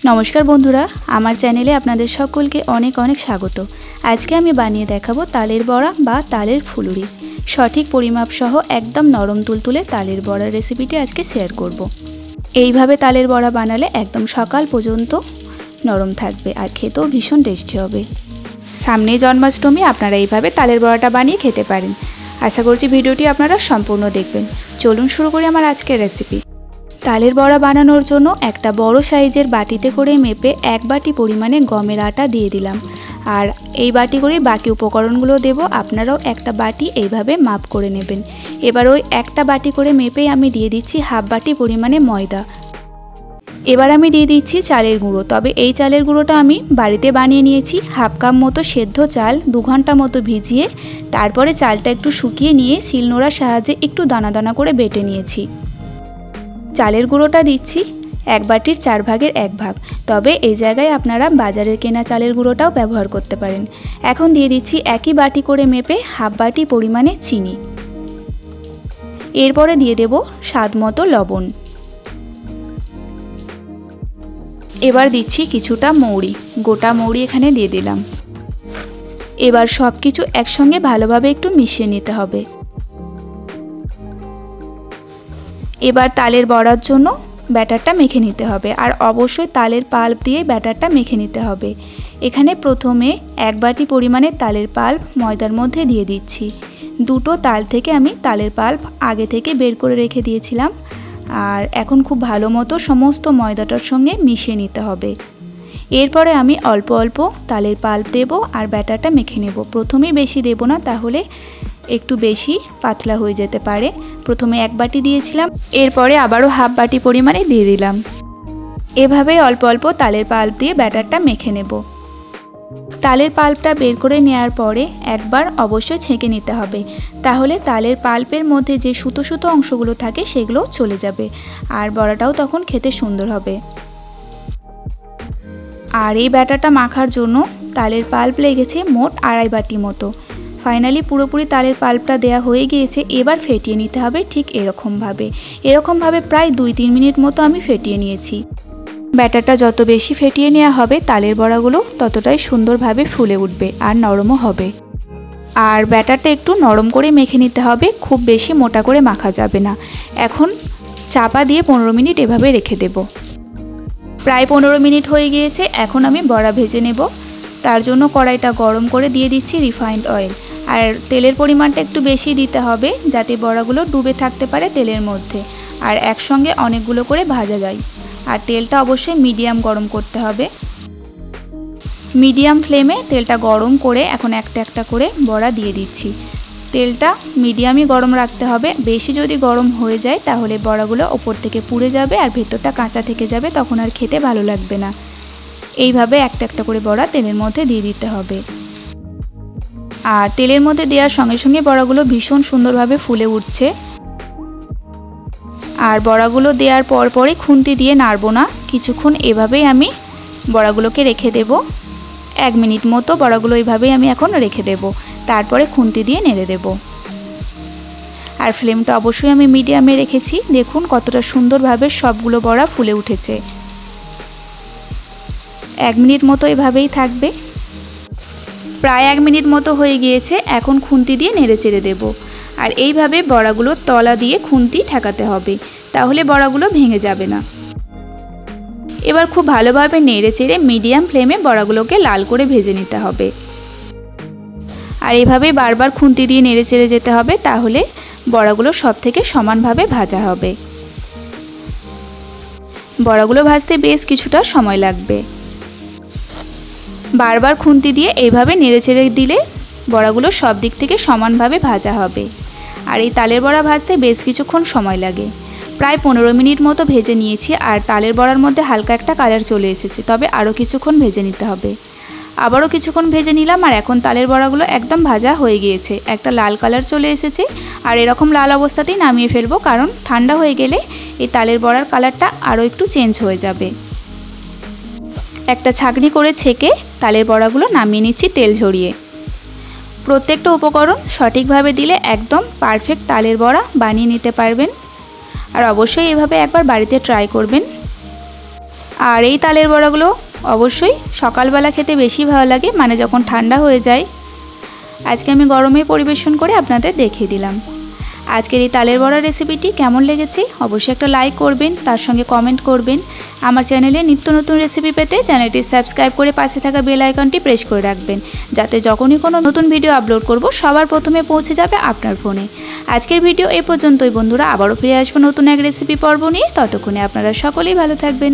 नमस्कार बंधुरा आमार चैनेले आपनादेर सकलके अनेक अनेक स्वागत। आज के आमी बानिये देखाबो तालेर बड़ा बा तालेर फुलुरी। सठिक परिमाप सह एकदम नरम तुलतुले तालेर बड़ार रेसिपिटी आज के शेयर करब। एइभावे तालेर बड़ा बानाले एकदम सकाल पर्यन्त नरम थाकबे आर खेतेও भीषण टेस्टी होबे। सामने जन्माष्टमी आपनारा एइभावे तालेर बड़ाटा बानिये खेते पारेन। आशा करछि भिडियोटी आपनारा सम्पूर्ण देखबेन। चलुन शुरू करी आमार आजकेर रेसिपि। तालेर बड़ा बानानोर जोन्नो एकटा बड़ो साइजेर बाटीते करे मेपे एक बाटी परिमाणे गमेर आटा दिए दिलाम और এই বাটি করে বাকি উপকরণগুলো দেব। আপনারাও একটা বাটি এইভাবে মাপ করে নেবেন। এবার ওই একটা বাটি করে মেপে আমি দিয়ে দিচ্ছি হাফ বাটি পরিমাণে ময়দা। এবার আমি দিয়ে দিচ্ছি চালের গুঁড়ো। তবে এই চালের গুঁড়োটা আমি বাড়িতে বানিয়ে নিয়েছি। হাফ কাপ মতো সেদ্ধ চাল 2 ঘন্টা মতো ভিজিয়ে তারপরে চালটা একটু শুকিয়ে নিয়ে শিলনোড়ার সাহায্যে একটু দানা দানা করে বেটে নিয়েছি। চালের গুঁড়োটা দিচ্ছি এক বাটির 4 ভাগের 1 ভাগ। তবে এই জায়গায় আপনারা বাজারের কেনা চালের গুঁড়োটাও ব্যবহার করতে পারেন। এখন দিয়ে দিচ্ছি একই বাটি করে মেপে হাফ বাটি পরিমাণে চিনি। এরপরে দিয়ে দেব স্বাদ মতো লবণ। এবার দিচ্ছি কিছুটা মৌরি, গোটা মৌরি এখানে দিয়ে দিলাম। এবার সব কিছু একসঙ্গে ভালোভাবে একটু মিশিয়ে নিতে হবে। এবার তালের বড়ার জন্য ব্যাটারটা মেখে নিতে হবে আর অবশ্যই তালের পাল্প দিয়ে ব্যাটারটা মেখে নিতে হবে। এখানে প্রথমে এক বাটি পরিমাণে তালের পাল্প ময়দার মধ্যে দিয়ে দিচ্ছি। দুটো তাল থেকে আমি তালের পাল্প আগে থেকে বের করে রেখে দিয়েছিলাম আর এখন খুব ভালো মতো সমস্ত ময়দাটার সঙ্গে মিশিয়ে নিতে হবে। এরপরে আমি অল্প অল্প তালের পাল্প দেব আর ব্যাটারটা মেখে নেব। প্রথমেই বেশি দেব না, তাহলে একটু বেশি পাতলা হয়ে যেতে পারে। প্রথমে এক বাটি দিয়েছিলাম, এরপরে আবারও হাফ বাটি পরিমাণে দিয়ে দিলাম। এভাবে অল্প অল্প তালের পাল্প দিয়ে ব্যাটারটা মেখে নেব। তালের পাল্পটা বের করে নেওয়ার পরে একবার অবশ্যই ছেঁকে নিতে হবে, তাহলে তালের পাল্পের মধ্যে যে সুতো সুতো অংশগুলো থাকে সেগুলো চলে যাবে আর বড়াটাও তখন খেতে সুন্দর হবে। আর এই ব্যাটারটা মাখার জন্য তালের পাল্প লেগেছে মোট 2.5 বাটি মতো। ফাইনালি পুরোপুরি তালের পাল্পটা দেয়া হয়ে গিয়েছে। এবার ফেটিয়ে নিতে হবে ঠিক এরকমভাবে প্রায় 2-3 মিনিট মতো আমি ফেটিয়ে নিয়েছি। ব্যাটারটা যত বেশি ফেটিয়ে নেওয়া হবে তালের বড়াগুলো ততটাই সুন্দরভাবে ফুলে উঠবে আর নরমও হবে। আর ব্যাটারটা একটু নরম করে মেখে নিতে হবে, খুব বেশি মোটা করে মাখা যাবে না। এখন চাপা দিয়ে 15 মিনিট এভাবে রেখে দেব। প্রায় 15 মিনিট হয়ে গিয়েছে। এখন আমি বড়া ভেজে নেব। তার জন্য কড়াইটা গরম করে দিয়ে দিচ্ছি রিফাইন্ড অয়েল। আর তেলের পরিমাণটা একটু বেশি দিতে হবে যাতে বড়াগুলো ডুবে থাকতে পারে তেলের মধ্যে আর একসঙ্গে অনেকগুলো করে ভাজা যায়। আর তেলটা অবশ্যই মিডিয়াম গরম করতে হবে। মিডিয়াম ফ্লেমে তেলটা গরম করে এখন একটা একটা করে বড়া দিয়ে দিচ্ছি। তেলটা মিডিয়ামই গরম রাখতে হবে। বেশি যদি গরম হয়ে যায় তাহলে বড়াগুলো ওপর থেকে পুড়ে যাবে আর ভেতরটা কাঁচা থেকে যাবে, তখন আর খেতে ভালো লাগবে না। এইভাবে একটা একটা করে বড়া তেলের মধ্যে দিয়ে দিতে হবে। আর তেলের মধ্যে দেওয়ার সঙ্গে সঙ্গে বড়াগুলো ভীষণ সুন্দরভাবে ফুলে উঠছে। আর বড়াগুলো দেওয়ার পরপরই খুন্তি দিয়ে নাড়বো না, কিছুক্ষণ এভাবেই আমি বড়াগুলোকে রেখে দেব। 1 মিনিট মতো বড়াগুলো এইভাবেই আমি এখন রেখে দেব, তারপরে খুন্তি দিয়ে নেড়ে দেব। আর ফ্লেমটা অবশ্যই আমি মিডিয়ামে রেখেছি। দেখুন কতটা সুন্দরভাবে সবগুলো বড়া ফুলে উঠেছে। 1 মিনিট মতো এভাবেই থাকবে। প্রায় 1 মিনিট মতো হয়ে গিয়েছে। এখন খুন্তি দিয়ে নেড়ে চেড়ে দেব। আর এইভাবে বড়াগুলোর তলা দিয়ে খুন্তি ঠেকাতে হবে, তাহলে বড়াগুলো ভেঙে যাবে না। এবার খুব ভালোভাবে নেড়ে চেড়ে মিডিয়াম ফ্লেমে বড়াগুলোকে লাল করে ভেজে নিতে হবে। আর এভাবে বারবার খুন্তি দিয়ে নেড়ে চেড়ে যেতে হবে, তাহলে বড়াগুলো সব থেকে সমানভাবে ভাজা হবে। বড়াগুলো ভাজতে বেশ কিছুটা সময় লাগবে। বারবার খুন্তি দিয়ে এইভাবে নেড়ে চেড়ে দিলে বড়াগুলো সব দিক থেকে সমানভাবে ভাজা হবে। আর এই তালের বড়া ভাজতে বেশ কিছুক্ষণ সময় লাগে। প্রায় 15 মিনিট মতো ভেজে নিয়েছি আর তালের বড়ার মধ্যে হালকা একটা কালার চলে এসেছে, তবে আরও কিছুক্ষণ ভেজে নিতে হবে। আবারও কিছুক্ষণ ভেজে নিলাম আর এখন তালের বড়াগুলো একদম ভাজা হয়ে গিয়েছে। একটা লাল কালার চলে এসেছে আর এরকম লাল অবস্থাতেই নামিয়ে ফেলবো, কারণ ঠান্ডা হয়ে গেলে এই তালের বড়ার কালারটা আরও একটু চেঞ্জ হয়ে যাবে। একটা ছাঁকনি করে ছেঁকে তালের বড়াগুলো নামিয়ে নিচ্ছি তেল ঝরিয়ে। প্রত্যেকটা উপকরণ সঠিকভাবে দিলে একদম পারফেক্ট তালের বড়া বানিয়ে নিতে পারবেন। আর অবশ্যই এভাবে একবার বাড়িতে ট্রাই করবেন। আর এই তালের বড়াগুলো অবশ্যই সকালবেলা খেতে বেশি ভালো লাগে, মানে যখন ঠান্ডা হয়ে যায়। আজকে আমি গরমে পরিবেশন করে আপনাদের দেখিয়ে দিলাম। আজকের এই তালের বড়া রেসিপিটি কেমন লেগেছে অবশ্যই একটা লাইক করবেন, তার সঙ্গে কমেন্ট করবেন। আমার চ্যানেলে নিত্য নতুন রেসিপি পেতে চ্যানেলটি সাবস্ক্রাইব করে পাশে থাকা বেল আইকনটি প্রেস করে রাখবেন, যাতে যখনই কোনো নতুন ভিডিও আপলোড করব সবার প্রথমে পৌঁছে যাবে আপনার ফোনে। আজকের ভিডিও এই পর্যন্তই বন্ধুরা, আবারও ফিরে আসবো নতুন এক রেসিপি পর্ব নিয়ে। ততক্ষণে আপনারা সকলেই ভালো থাকবেন।